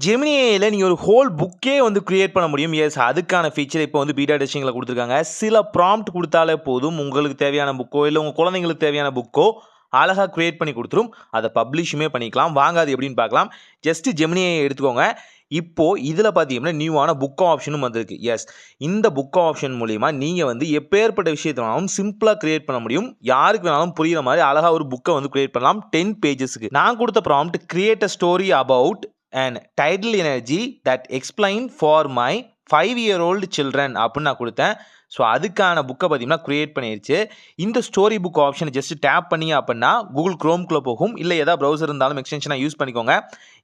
ஜெமினிஏல நீங்க ஒரு ஹோல் புக்கே வந்து கிரியேட் பண்ண முடியும். எஸ் அதுக்கான ஃபீச்சர் இப்போ வந்து பீட்டா டெஸ்டிங்ல குடுத்துருக்காங்க. சில ப்ராம்ப்ட் குடுத்தாலே போதும். உங்களுக்கு தேவையான புக்கோ, இல்ல உங்க குழந்தைங்களுக்கு தேவையான புக்கோ அழகா கிரியேட் பண்ணி குடுத்துரும். அத பப்ளிஷுமே பண்ணிக்கலாம். வாங்க அது எப்படின்னு பார்க்கலாம். ஜஸ்ட் ஜெமினியை எடுத்துக்கோங்க. இப்போ இதுல பார்த்தீங்கன்னா, நியூவான புக் ஆப்ஷனும் வந்திருக்கு. எஸ் இந்த புக் ஆப்ஷன் மூலியமா நீங்க வந்து எப்பேற்பட்ட விஷயத்தனாலும் சிம்பிளா கிரியேட் பண்ண முடியும். யாருக்கு வேணாலும் புரியிற மாரி அழகா ஒரு புக்க வந்து கிரியேட் பண்ணலாம் 10 பேஜஸ்க்கு. நான் குடுத்த prompt create a story about and tidal energy that explain for my 5-year-old children அப்படின்னு நான் கொடுத்தேன். ஸோ அதுக்கான புக்கை பார்த்தீங்கன்னா கிரியேட் பண்ணிருச்சு. இந்த story book option just tape பண்ணீங்க அப்படின்னா கூகுள் குரோம்குள்ளே போகும். இல்லை ஏதாவது ப்ரௌசர் இருந்தாலும் எக்ஸ்டென்ஷனாக யூஸ் பண்ணிக்கோங்க.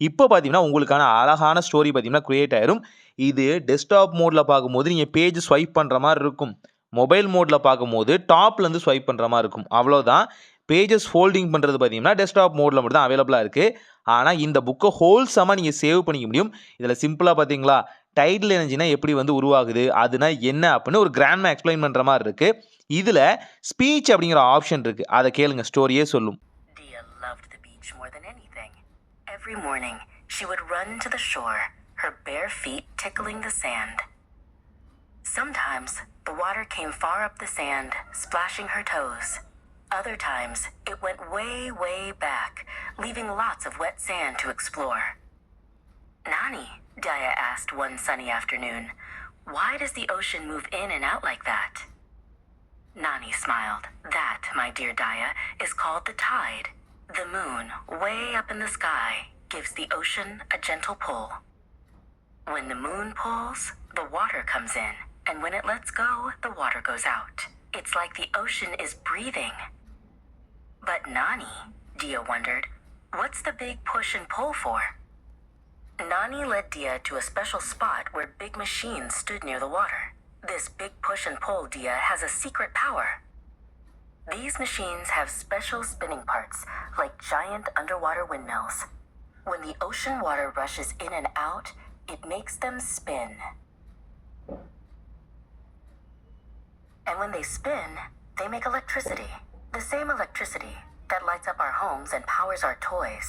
இப்போ பார்த்தீங்கன்னா உங்களுக்கான அழகான ஸ்டோரி பார்த்தீங்கன்னா கிரியேட் ஆயிரும். இது டெஸ்க்டாப் மோடில் பார்க்கும்போது நீங்கள் பேஜ் ஸ்வைப் பண்ணுற மாதிரி இருக்கும். மொபைல் மோடில் பார்க்கும்போது டாப்லேருந்து ஸ்வைப் பண்ணுற மாதிரி இருக்கும். அவ்வளோதான். பேஜஸ் ஃபோல்டிங் பண்ணுறது பார்த்தீங்கன்னா டெஸ்க்டாப் மோடில் மட்டும் தான் அவைலபிளாக இருக்குது. ஆனால் இந்த புக்கை ஹோல்சமாக நீங்கள் சேவ் பண்ணிக்க முடியும். இதில் சிம்பிளாக பார்த்தீங்களா டைடல் எனர்ஜினா எப்படி வந்து உருவாகுது, அதுனா என்ன அப்படின்னு ஒரு கிராண்ட்மா எக்ஸ்பிளைன் பண்ணுற மாதிரி இருக்கு. இதில் ஸ்பீச் அப்படிங்கிற ஆப்ஷன் இருக்கு. அதை கேளுங்க, ஸ்டோரியே சொல்லும். Dia loved the beach more than anything. Every morning, she would run to the shore, her bare feet tickling the sand. Sometimes, the water came far up the sand, splashing her toes. Other times, it went way, way back, leaving lots of wet sand to explore. Nani, Dia asked one sunny afternoon, why does the ocean move in and out like that? Nani smiled. That, my dear Dia, is called the tide. The moon, way up in the sky, gives the ocean a gentle pull. When the moon pulls, the water comes in, and when it lets go, the water goes out. It's like the ocean is breathing. But Nani, Dia wondered, what's the big push and pull for? Nani led Dia to a special spot where big machines stood near the water. This big push and pull, Dia, has a secret power. These machines have special spinning parts, like giant underwater windmills. When the ocean water rushes in and out, it makes them spin. And when they spin, they make electricity. The same electricity that lights up our homes and powers our toys.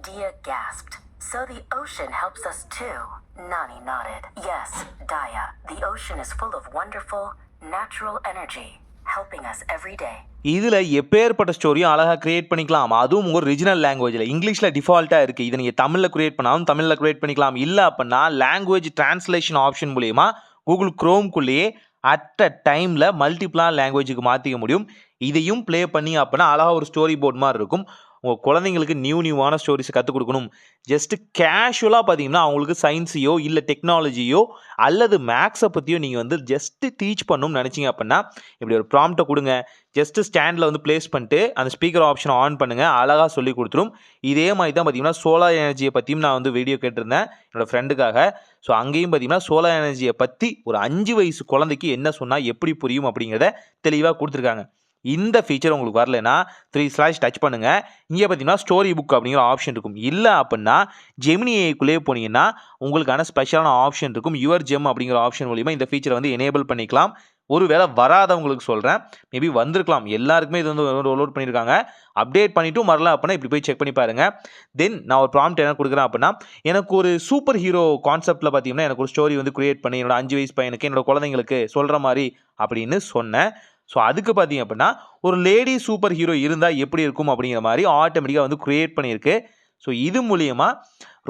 Dia gasped. So the ocean helps us too. Nani nodded. Yes, Dia, the ocean is full of wonderful, natural energy, helping us every day. இதில் எப்பேற்பட்ட ஸ்டோரியும் அழகாக create பண்ணிக்கலாம். அதுவும் உங்கள் original லாங்குவேஜில். இங்கிலீஷில் டிஃபால்ட்டாக இருக்குது. இதை நீங்கள் தமிழில் கிரியேட் பண்ணாலும் தமிழில் கிரியேட் பண்ணிக்கலாம். இல்லை அப்படின்னா லாங்குவேஜ் டிரான்ஸ்லேஷன் ஆப்ஷன் மூலிமா கூகுள் குரோம்குள்ளேயே அட் அ டைமில் மல்டிப்ளான் லாங்குவேஜுக்கு மாற்றிக்க முடியும். இதையும் ப்ளே பண்ணி அப்படின்னா அழகாக ஒரு ஸ்டோரி போர்ட் மாதிரி இருக்கும். உங்கள் குழந்தைங்களுக்கு நியூவான ஸ்டோரிஸை கற்றுக் கொடுக்கணும். ஜஸ்ட்டு கேஷுவலாக பார்த்தீங்கன்னா அவங்களுக்கு சயின்ஸையோ இல்லை டெக்னாலஜியோ அல்லது மேக்ஸை பற்றியோ நீங்கள் வந்து ஜஸ்ட்டு டீச் பண்ணணும்னு நினச்சிங்க அப்படின்னா இப்படி ஒரு ப்ராம்ப்டை கொடுங்க. ஜஸ்ட்டு ஸ்டாண்டில் வந்து ப்ளேஸ் பண்ணிட்டு அந்த ஸ்பீக்கர் ஆப்ஷனை ஆன் பண்ணுங்கள். அழகாக சொல்லி கொடுத்துரும். இதே மாதிரி தான் பார்த்தீங்கன்னா சோலார் எனர்ஜியை பற்றியும் நான் வந்து வீடியோ கேட்டிருந்தேன் என்னோடய ஃப்ரெண்டுக்காக. ஸோ அங்கேயும் பார்த்தீங்கன்னா சோலார் எனர்ஜியை பற்றி ஒரு 5 வயசு குழந்தைக்கு என்ன சொன்னால் எப்படி புரியும் அப்படிங்கிறத தெளிவாக கொடுத்துருக்காங்க. இந்த ஃபீச்சர் உங்களுக்கு வரலைன்னா 3 டச் பண்ணுங்கள். இங்கே பார்த்தீங்கன்னா ஸ்டோரி புக் அப்படிங்கிற ஆப்ஷன் இருக்கும். இல்லை அப்படின்னா ஜெமினி ஏக்குள்ளே போனீங்கன்னா உங்களுக்கான ஸ்பெஷலான ஆப்ஷன் இருக்கும். யுவர் ஜெம் அப்படிங்கிற ஆப்ஷன் மூலிமா இந்த ஃபீச்சரை வந்து எனேபிள் பண்ணிக்கலாம். ஒருவேளை வராதவங்களுக்கு சொல்கிறேன், மேபி வந்திருக்கலாம். எல்லாருக்குமே இது வந்து டவுன்லோட் பண்ணியிருக்காங்க. அப்டேட் பண்ணிவிட்டும் வரல அப்படின்னா இப்படி போய் செக் பண்ணி பாருங்கள். தென் நான் ஒரு ப்ராம்ப்ட் என்ன கொடுக்குறேன் அப்படின்னா எனக்கு ஒரு சூப்பர் ஹீரோ கான்செப்ட்டில் பார்த்தீங்கன்னா எனக்கு ஒரு ஸ்டோரி வந்து கிரியேட் பண்ணி என்னோட 5 வயசு பையனுக்கு என்னோட குழந்தைங்களுக்கு சொல்கிற மாதிரி அப்படின்னு சொன்னேன். ஸோ அதுக்கு பார்த்தீங்க அப்படின்னா ஒரு லேடி சூப்பர் ஹீரோ இருந்தால் எப்படி இருக்கும் அப்படிங்கிற மாதிரி ஆட்டோமேட்டிக்காக வந்து க்ரியேட் பண்ணியிருக்கு. ஸோ இது மூலிமா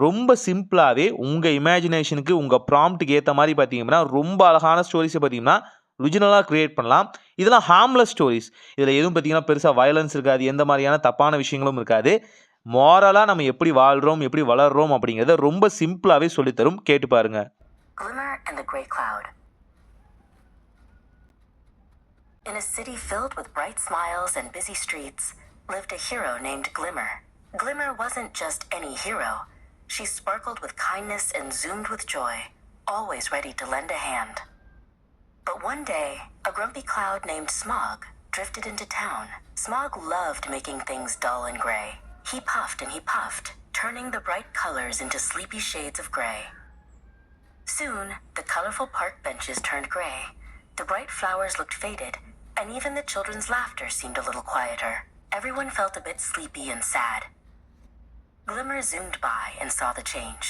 ரொம்ப சிம்பிளாகவே உங்கள் இமேஜினேஷனுக்கு உங்கள் ப்ராம்ப்ட்டுக்கு ஏற்ற மாதிரி பார்த்தீங்கன்னா ரொம்ப அழகான ஸ்டோரிஸை பார்த்தீங்கன்னா ஒரிஜினலாக க்ரியேட் பண்ணலாம். இதெல்லாம் ஹார்ம்லெஸ் ஸ்டோரிஸ். இதில் எதுவும் பார்த்தீங்கன்னா பெருசாக வயலன்ஸ் இருக்காது, எந்த மாதிரியான தப்பான விஷயங்களும் இருக்காது. மாரலாக நம்ம எப்படி வாழ்கிறோம், எப்படி வளர்கிறோம் அப்படிங்கிறத ரொம்ப சிம்பிளாகவே சொல்லித்தரும். கேட்டு பாருங்க. Glimmer and the Gray Cloud. In a city filled with bright smiles and busy streets, lived a hero named Glimmer. Glimmer wasn't just any hero. She sparkled with kindness and zoomed with joy, always ready to lend a hand. But one day, a grumpy cloud named Smog drifted into town. Smog loved making things dull and gray. He puffed and he puffed, turning the bright colors into sleepy shades of gray. Soon, the colorful park benches turned gray. The bright flowers looked faded, and even the children's laughter seemed a little quieter. Everyone felt a bit sleepy and sad. Glimmer zoomed by and saw the change.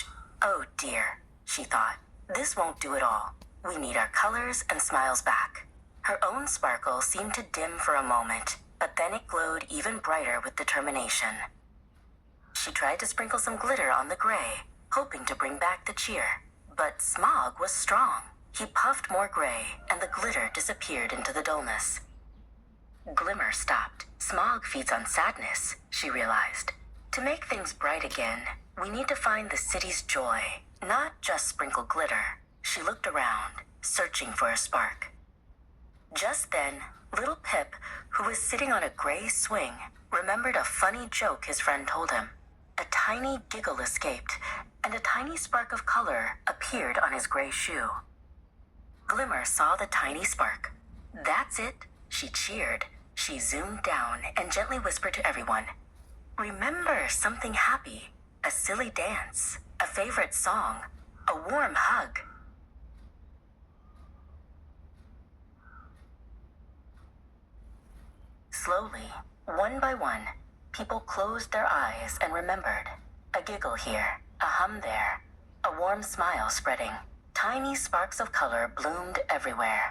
Oh dear, she thought. This won't do at all. We need our colors and smiles back. Her own sparkle seemed to dim for a moment, but then it glowed even brighter with determination. She tried to sprinkle some glitter on the gray, hoping to bring back the cheer. But Smog was strong. He puffed more gray, and the glitter disappeared into the dullness. Glimmer stopped. Smog feeds on sadness, she realized. To make things bright again, we need to find the city's joy, not just sprinkle glitter. She looked around, searching for a spark. Just then, little Pip, who was sitting on a gray swing, remembered a funny joke his friend told him. A tiny giggle escaped, and a tiny spark of color appeared on his gray shoe. Glimmer saw the tiny spark. That's it, she cheered. She zoomed down and gently whispered to everyone, "Remember something happy, a silly dance, a favorite song, a warm hug." Slowly, one by one, people closed their eyes and remembered. A giggle here, a hum there, a warm smile spreading. Tiny sparks of color bloomed everywhere.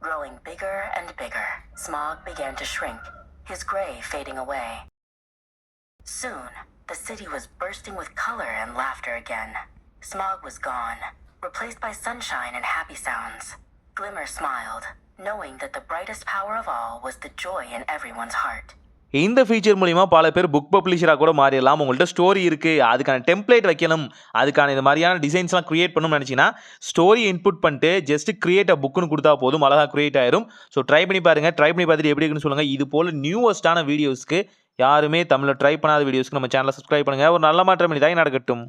Growing bigger and bigger, Smog began to shrink, his gray fading away. Soon, the city was bursting with color and laughter again. Smog was gone, replaced by sunshine and happy sounds. Glimmer smiled, knowing that the brightest power of all was the joy in everyone's heart. இந்த feature மூலிமா பல பேர் book பப்ளிஷராக கூட மாறிடலாம். உங்கள்கிட்ட story இருக்குது, அதுக்கான template வைக்கணும், அதுக்கான இது மாதிரியான டிசைன்ஸ்லாம் க்ரியேட் பண்ணணும்னு நினச்சிங்கன்னா ஸ்டோரி இன்புட் பண்ணிட்டு ஜஸ்ட் கிரியேட் அ புக்குன்னு கொடுத்தா போதும், அழகாக க்ரியேட் ஆயிரும். ஸோ ட்ரை பண்ணி பாருங்கள். ட்ரை பண்ணி பார்த்துட்டு எப்படி இருக்குன்னு சொல்லுங்கள். இது போல் நியூவஸ்ட்டான வீடியோஸ்க்கு யாருமே தமிழில் ட்ரை பண்ணாத வீடியோஸ்க்கு நம்ம சேனலை சப்ஸ்கிரைப் பண்ணுங்கள். ஒரு நல்ல மாற்றம் இதாக நடக்கட்டும்.